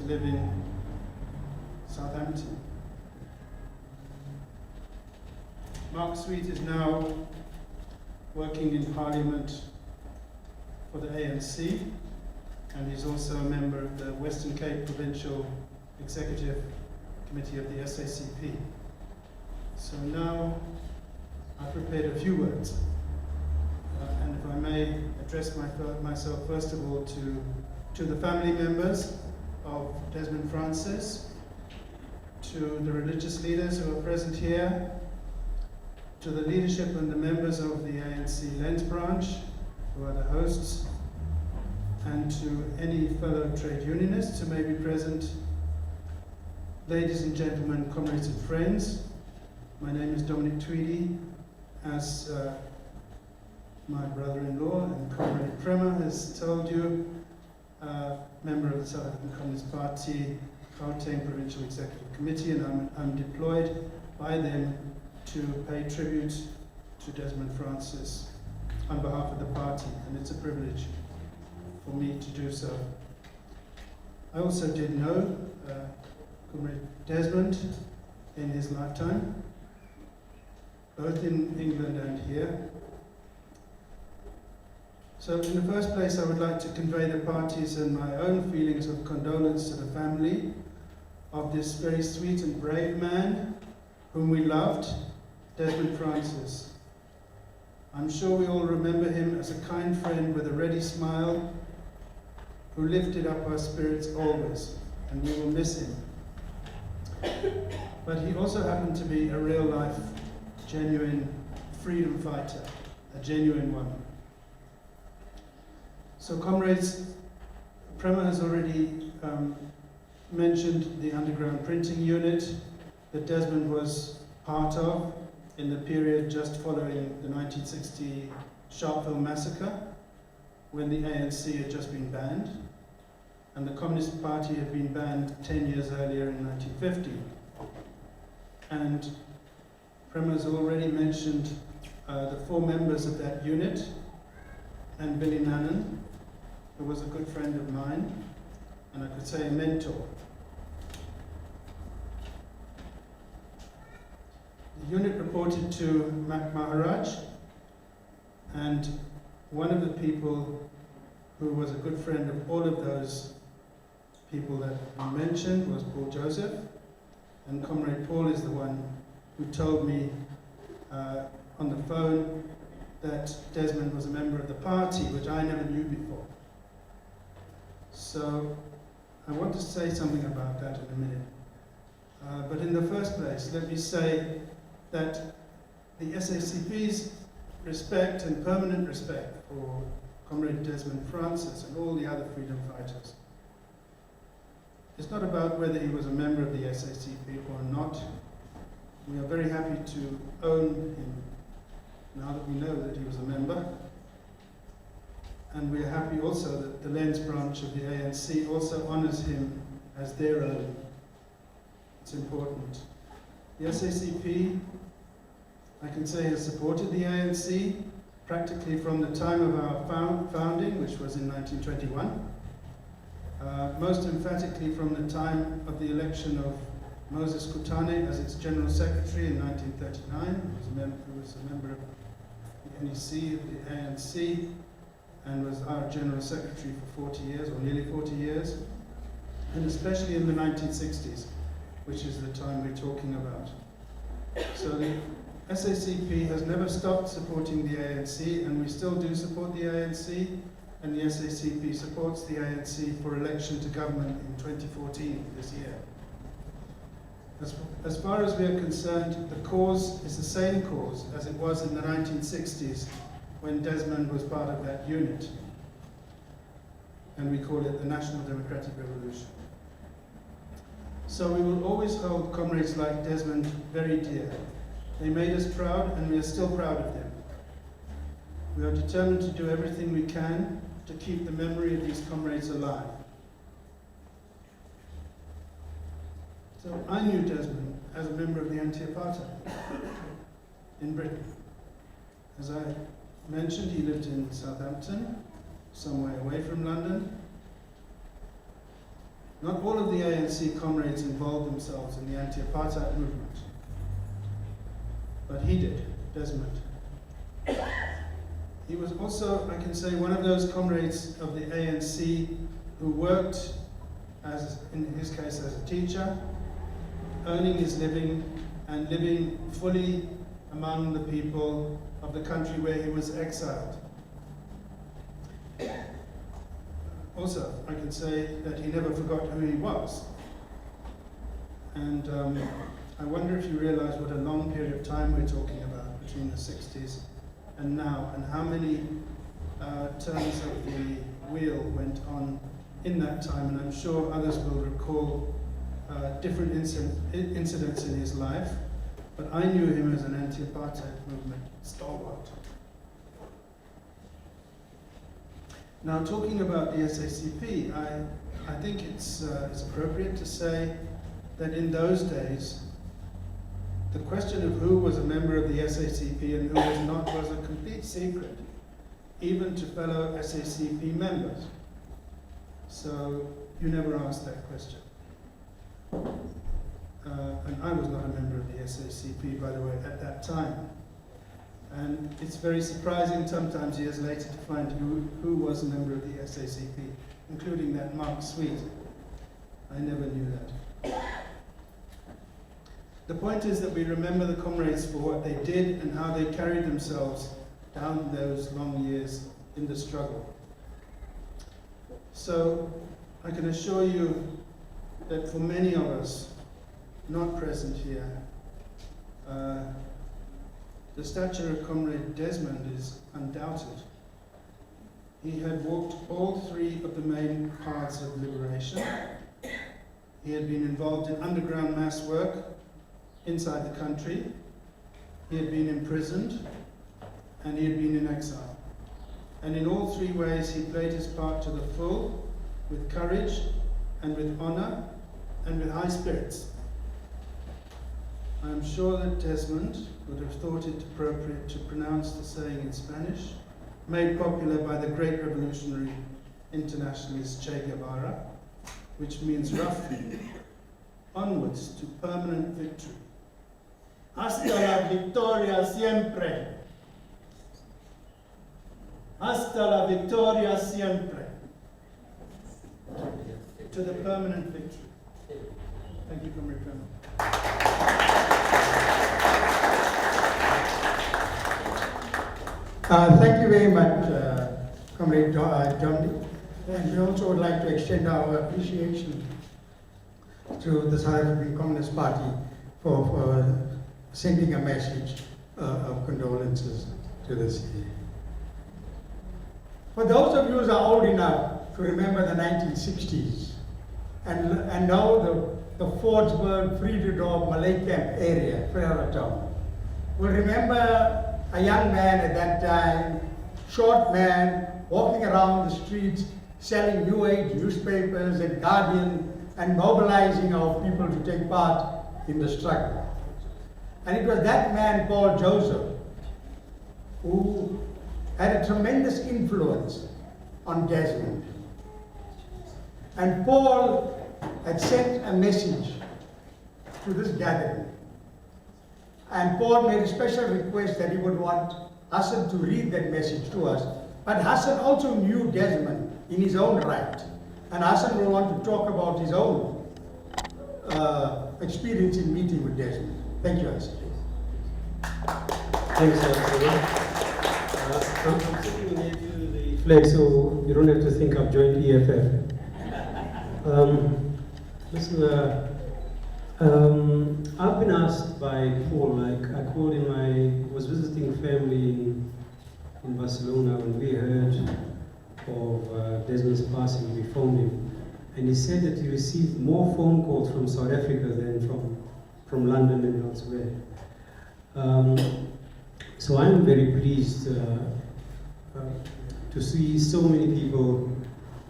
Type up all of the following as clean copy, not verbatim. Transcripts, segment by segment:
live in Southampton. Mark Sweet is now working in Parliament for the ANC, and he's also a member of the Western Cape Provincial Executive Committee of the SACP. So now I've prepared a few words, and if I may address myself first of all to the family members of Desmond Francis, to the religious leaders who are present here, to the leadership and the members of the ANC Lens branch, who are the hosts, and to any fellow trade unionists who may be present, ladies and gentlemen, comrades and friends. My name is Dominic Tweedie. As my brother-in-law and Comrade Prema has told you, member of the South African Communist Party, Gauteng Provincial Executive Committee, and I'm deployed by them to pay tribute to Desmond Francis on behalf of the party, and it's a privilege for me to do so. I also did know Comrade Desmond in his lifetime, both in England and here. So in the first place, I would like to convey the party's and my own feelings of condolence to the family of this very sweet and brave man whom we loved, Desmond Francis. I'm sure we all remember him as a kind friend with a ready smile who lifted up our spirits always, and we will miss him. But he also happened to be a real-life, genuine freedom fighter, a genuine one. So, comrades, Prema has already mentioned the underground printing unit that Desmond was part of in the period just following the 1960 Sharpeville massacre, when the ANC had just been banned, and the Communist Party had been banned 10 years earlier in 1950. And Prema has already mentioned the 4 members of that unit, and Billy Nannon, who was a good friend of mine, and I could say a mentor. The unit reported to Mac Maharaj, and one of the people who was a good friend of all of those people that I mentioned was Paul Joseph, and Comrade Paul is the one who told me on the phone that Desmond was a member of the party, which I never knew before. So I want to say something about that in a minute. But in the first place, let me say that the SACP's respect and permanent respect for Comrade Desmond Francis and all the other freedom fighters is not about whether he was a member of the SACP or not. We are very happy to own him now that we know that he was a member. And we are happy also that the Lens branch of the ANC also honors him as their own. It's important. The SACP, I can say, has supported the ANC practically from the time of our founding, which was in 1921. Most emphatically from the time of the election of Moses Kutane as its General Secretary in 1939, who was a member of the NEC, of the ANC, and was our General Secretary for 40 years, or nearly 40 years, and especially in the 1960s, which is the time we're talking about. So the SACP has never stopped supporting the ANC, and we still do support the ANC, and the SACP supports the ANC for election to government in 2014, this year. As far as we are concerned, the cause is the same cause as it was in the 1960s when Desmond was part of that unit, and we call it the National Democratic Revolution. So we will always hold comrades like Desmond very dear. They made us proud, and we are still proud of them. We are determined to do everything we can to keep the memory of these comrades alive. So I knew Desmond as a member of the anti-apartheid in Britain. As I mentioned, he lived in Southampton, some way away from London. Not all of the ANC comrades involved themselves in the anti-apartheid movement, but he did, Desmond. He was also, I can say, one of those comrades of the ANC who worked, as in his case, as a teacher, earning his living and living fully among the people of the country where he was exiled. Also, I can say that he never forgot who he was. And I wonder if you realize what a long period of time we're talking about between the 60s and now, and how many turns of the wheel went on in that time. And I'm sure others will recall different incidents in his life, but I knew him as an anti-apartheid movement stalwart. Now, talking about the SACP, I think it's appropriate to say that in those days, the question of who was a member of the SACP and who was not was a complete secret, even to fellow SACP members. So you never asked that question. And I was not a member of the SACP, by the way, at that time. And it's very surprising sometimes years later to find who was a member of the SACP, including that Mark Sweet. I never knew that. The point is that we remember the comrades for what they did and how they carried themselves down those long years in the struggle. So I can assure you that for many of us not present here, the stature of Comrade Desmond is undoubted. He had walked all three of the main paths of liberation. He had been involved in underground mass work inside the country. He had been imprisoned, and he had been in exile. And in all three ways, he played his part to the full, with courage, and with honor, and with high spirits. I am sure that Desmond would have thought it appropriate to pronounce the saying in Spanish, made popular by the great revolutionary internationalist Che Guevara, which means roughly, onwards to permanent victory. Hasta la victoria siempre. Hasta la victoria siempre. To the permanent victory. Thank you, Comrade Colonel. Thank you very much, Comrade Dominic. And we also would like to extend our appreciation to the South African Communist Party for sending a message of condolences to the city. For those of you who are old enough to remember the 1960s and know the Fordsburg, Friederdorp, Malay Camp area, Fredericton, will remember a young man at that time, short man, walking around the streets, selling New Age newspapers and Guardian, and mobilizing our people to take part in the struggle. And it was that man, Paul Joseph, who had a tremendous influence on Desmond. And Paul had sent a message to this gathering. And Paul made a special request that he would want Hassen to read that message to us. But Hassen also knew Desmond in his own right. And Hassen will want to talk about his own experience in meeting with Desmond. Thank you, Hassen. Thanks, I'm sitting near to the flag, so you don't have to think I've joined EFF. Listen, I've been asked by Paul, like I called him, I was visiting family in Barcelona when we heard of Desmond's passing. We phoned him, and he said that he received more phone calls from South Africa than from London and elsewhere. So I'm very pleased to see so many people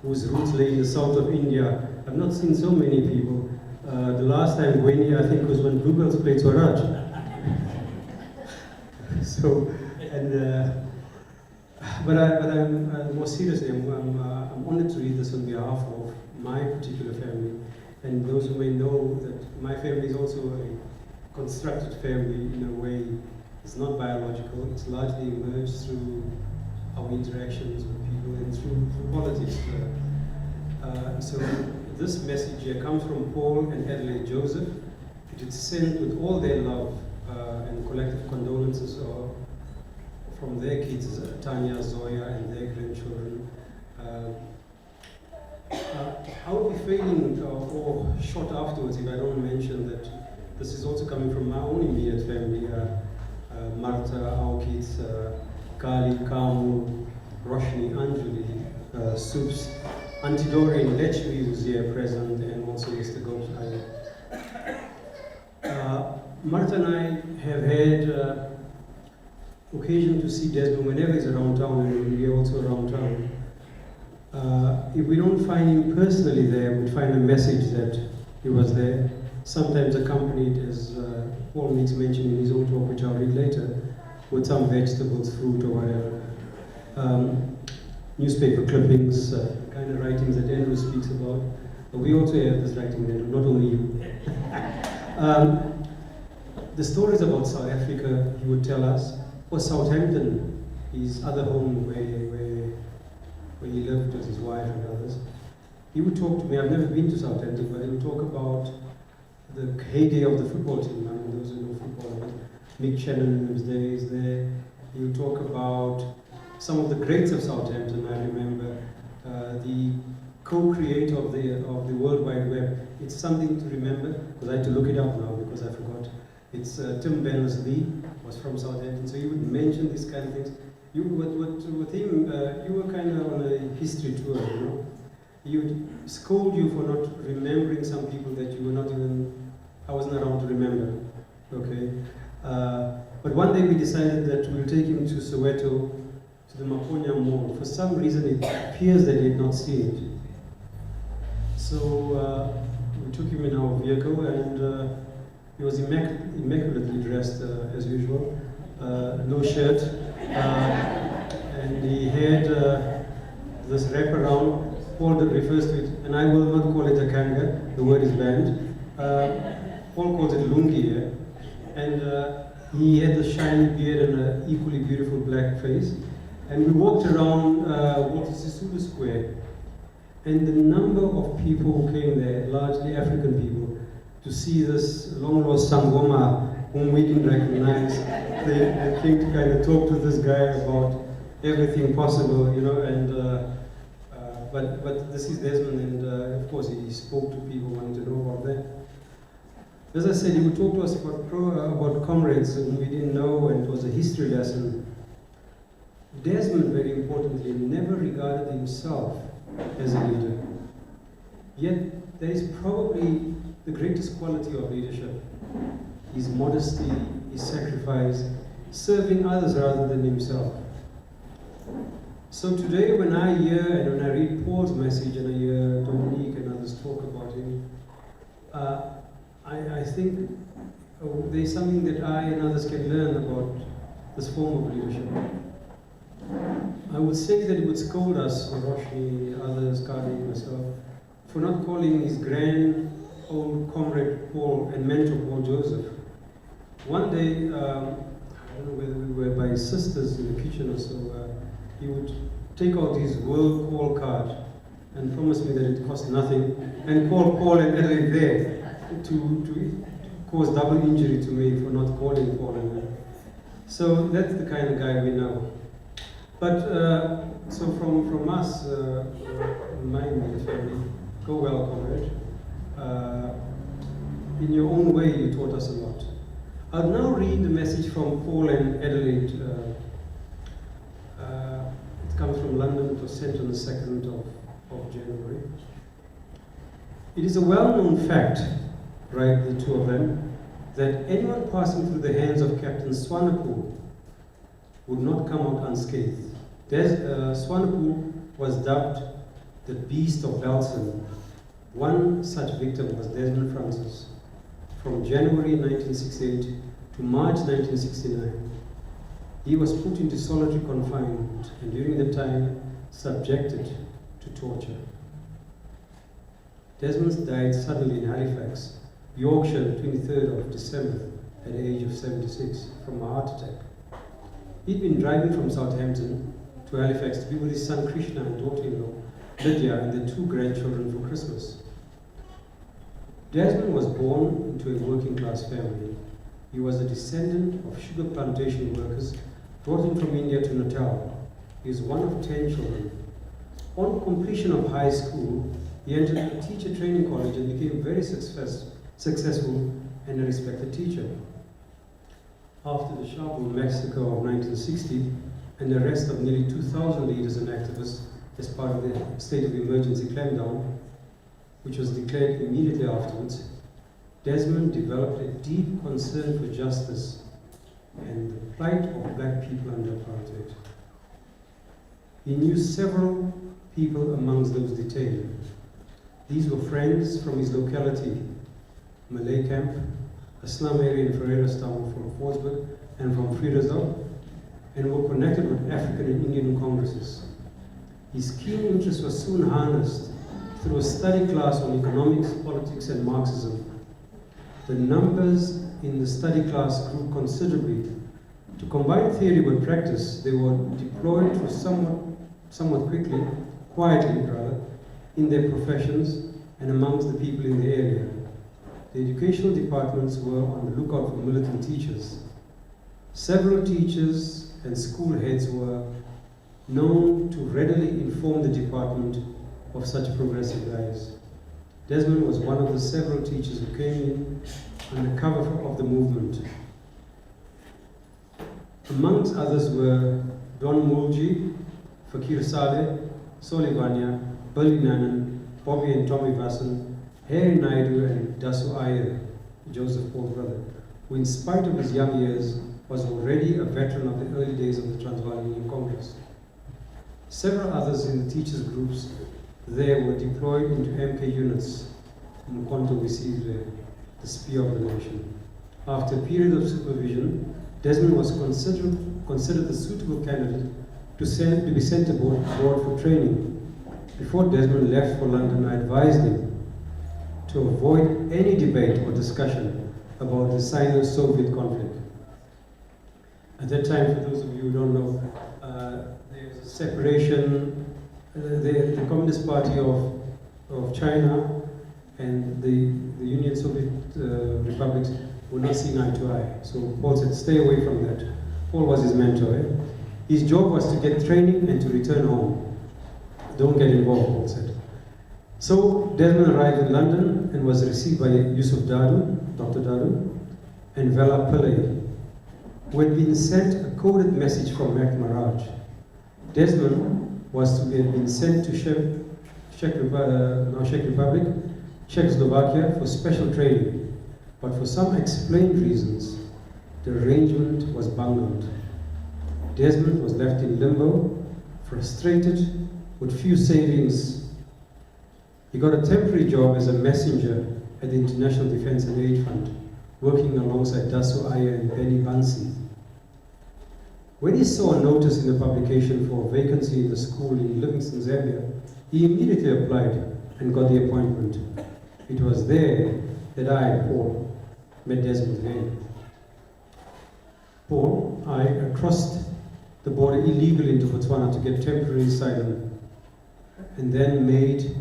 whose roots lay in the south of India. I've not seen so many people. The last time Gwenny, I think, was when Bluebells played Swaraj. So, and but I'm more seriously, I'm honored to read this on behalf of my particular family. And those who may know that my family is also a constructed family in a way. It's not biological, it's largely emerged through our interactions with people and through politics. So this message here comes from Paul and Adelaide Joseph. It is sent with all their love and collective condolences from their kids, Tanya, Zoya, and their grandchildren. I would be failing or short afterwards if I don't mention that this is also coming from my own immediate family. Martha, our kids, Kali, Kamu, Roshni, Anjali, Subs, Auntie Doreen, Lechwi, who's here present, and also Mr. Gomshai. Martha and I have had occasion to see Desmond whenever he's around town, and we're also around town. If we don't find him personally there, we find a message that he was there, sometimes accompanied, as Paul makes mention in his own talk, which I'll read later, with some vegetables, fruit, or whatever. Newspaper clippings, kind of writings that Andrew speaks about. But we also have this writing, Andrew, not only you. The stories about South Africa, he would tell us, or Southampton, his other home where he lived with his wife and others. He would talk to me, I've never been to Southampton, but he would talk about the heyday of the football team. I mean, those who know football, Mick Shannon was there, he's there. He would talk about some of the greats of Southampton. I remember the co-creator of the World Wide Web. It's something to remember, because I had to look it up now because I forgot. It's Tim Berners-Lee was from Southampton, so he would mention these kind of things. With him, you were kind of on a history tour, you know. He would scold you for not remembering some people that you were not even, I wasn't around to remember, okay? But one day we decided that we'll take him to Soweto, to the Maponya Mall. For some reason it appears that he had not seen it. So we took him in our vehicle, and he was immaculately dressed as usual, no shirt, and he had this wraparound. Paul refers to it, and I will not call it a kanga, the word is banned. Paul calls it lungi here, and he had the shiny beard and an equally beautiful black face. And we walked around Walter Sisulu Square, and the number of people who came there, largely African people, to see this long-lost Sangoma whom we didn't recognize. They came to kind of talk to this guy about everything possible, you know, and but this is Desmond, and of course he spoke to people wanting to know about that. As I said, he would talk to us about comrades whom we didn't know, and it was a history lesson. Desmond, very importantly, never regarded himself as a leader. Yet there is probably the greatest quality of leadership: his modesty, his sacrifice, serving others rather than himself. So today when I hear and when I read Paul's message and I hear Dominic and others talk about him, I think there's something that I and others can learn about this form of leadership. I would say that it would scold us, Roshni, others, Kali, myself, for not calling his grand old comrade Paul and mentor Paul Joseph. One day, I don't know whether we were by his sisters in the kitchen or so, he would take out his world call card and promise me that it cost nothing, and call Paul and Adelaide there to cause double injury to me for not calling Paul and Adelaide. So that's the kind of guy we know. But so from us, my immediate family, go well, comrade. In your own way, you taught us a lot. I'll now read the message from Paul and Adelaide. It comes from London. It was sent on the 2nd of January. It is a well-known fact, write the two of them, that anyone passing through the hands of Captain Swanepoel would not come out unscathed. Swanepoel was dubbed the Beast of Belsen. One such victim was Desmond Francis. From January 1968 to March 1969, he was put into solitary confinement and during the time subjected to torture. Desmond died suddenly in Halifax, Yorkshire, the 23rd of December, at the age of 76, from a heart attack. He'd been driving from Southampton to Halifax to be with his son Krishna and daughter-in-law Lydia and their 2 grandchildren for Christmas. Desmond was born into a working-class family. He was a descendant of sugar plantation workers brought in from India to Natal. He is one of 10 children. On completion of high school, he entered a teacher training college and became very successful and a respected teacher. After the Shabelle massacre of 1960 and the arrest of nearly 2,000 leaders and activists as part of the state of emergency clampdown, which was declared immediately afterwards, Desmond developed a deep concern for justice and the plight of black people under apartheid. He knew several people amongst those detained. These were friends from his locality, Malay Camp, a slum area in Ferreirastown from Forsberg and from Friedersdorp, and were connected with African and Indian congresses. His keen interest was soon harnessed through a study class on economics, politics, and Marxism. The numbers in the study class grew considerably. To combine theory with practice, they were deployed for somewhat quietly, in their professions and amongst the people in the area. The educational departments were on the lookout for militant teachers. Several teachers and school heads were known to readily inform the department of such progressive guys. Desmond was one of the several teachers who came in under cover of the movement. Amongst others were Don Mulji, Fakir Saleh, Solivania, Billy Nanan, Bobby and Tommy Vasson, Harry Naidu and Dasu Iyer, Joseph Paul's brother, who in spite of his young years was already a veteran of the early days of the Transvaal Union Congress. Several others in the teachers' groups there were deployed into MK units, Mkonto Wisizwe, the spear of the nation. After a period of supervision, Desmond was considered the suitable candidate to be sent abroad for training. Before Desmond left for London, I advised him to avoid any debate or discussion about the Sino-Soviet conflict. At that time, for those of you who don't know, there was a separation. The Communist Party of China and the Union Soviet republics were not seeing eye to eye. So Paul said, stay away from that. Paul was his mentor. His job was to get training and to return home. Don't get involved, Paul said. So Desmond arrived in London and was received by Yusuf Dadu, Dr. Dadu, and Vela Pillay, who had been sent a coded message from Maharaj. Desmond was to have been sent to Czech Republic, Czechoslovakia for special training, but for some explained reasons, the arrangement was bungled. Desmond was left in limbo, frustrated, with few savings. He got a temporary job as a messenger at the International Defence and Aid Fund, working alongside Dasu Iyer and Benny Bansi. When he saw a notice in the publication for a vacancy in the school in Livingston, Zambia, he immediately applied and got the appointment. It was there that I, Paul, met Desmond again. Paul, I crossed the border illegally into Botswana to get temporary asylum, and then made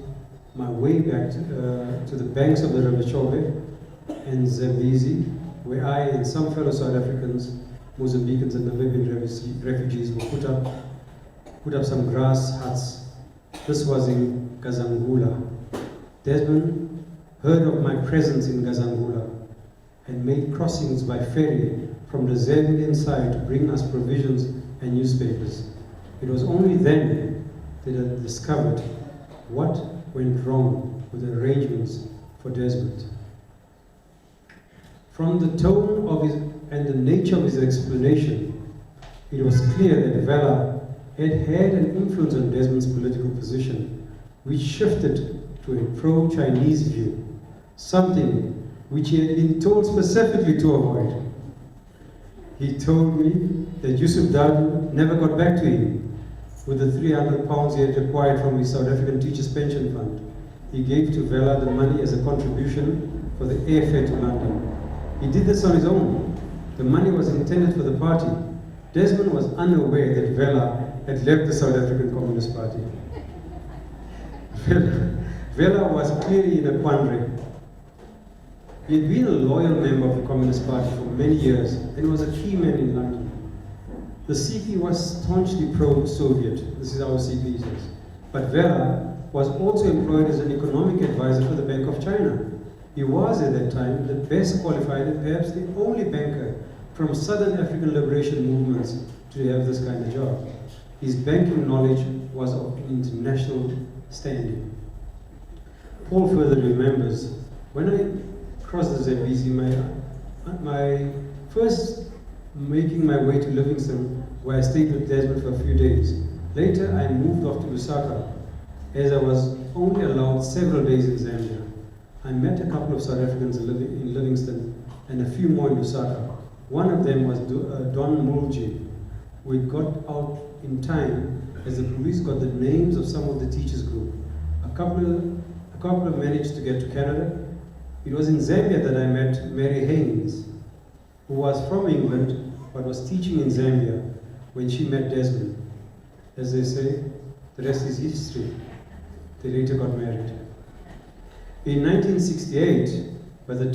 my way back to the banks of the River Chobe and Zambezi, where I and some fellow South Africans, Mozambicans and Namibian refugees were put up some grass huts. This was in Gazangula. Desmond heard of my presence in Gazangula and made crossings by ferry from the Zambian side to bring us provisions and newspapers. It was only then that I discovered what went wrong with the arrangements for Desmond. From the tone of his and the nature of his explanation, it was clear that Vela had had an influence on Desmond's political position, which shifted to a pro-Chinese view, something which he had been told specifically to avoid. He told me that Yusuf Dadu never got back to him with the £300 he had acquired from his South African Teachers' Pension Fund, he gave to Vela the money as a contribution for the airfare to London. He did this on his own. The money was intended for the party. Desmond was unaware that Vela had left the South African Communist Party. Vela was clearly in a quandary. He had been a loyal member of the Communist Party for many years and was a key man in London. The CP was staunchly pro-Soviet, this is how CP says. But Vela was also employed as an economic advisor for the Bank of China. He was at that time the best qualified and perhaps the only banker from Southern African liberation movements to have this kind of job. His banking knowledge was of international standing. Paul further remembers, when I crossed the Zambezi, my first making my way to Livingston, where I stayed with Desmond for a few days. Later, I moved off to Lusaka, as I was only allowed several days in Zambia. I met a couple of South Africans in Livingston and a few more in Lusaka. One of them was Don Mulji. We got out in time as the police got the names of some of the teachers group. A couple managed to get to Canada. It was in Zambia that I met Mary Haynes, who was from England but was teaching in Zambia when she met Desmond. As they say, the rest is history. They later got married. In 1968, by the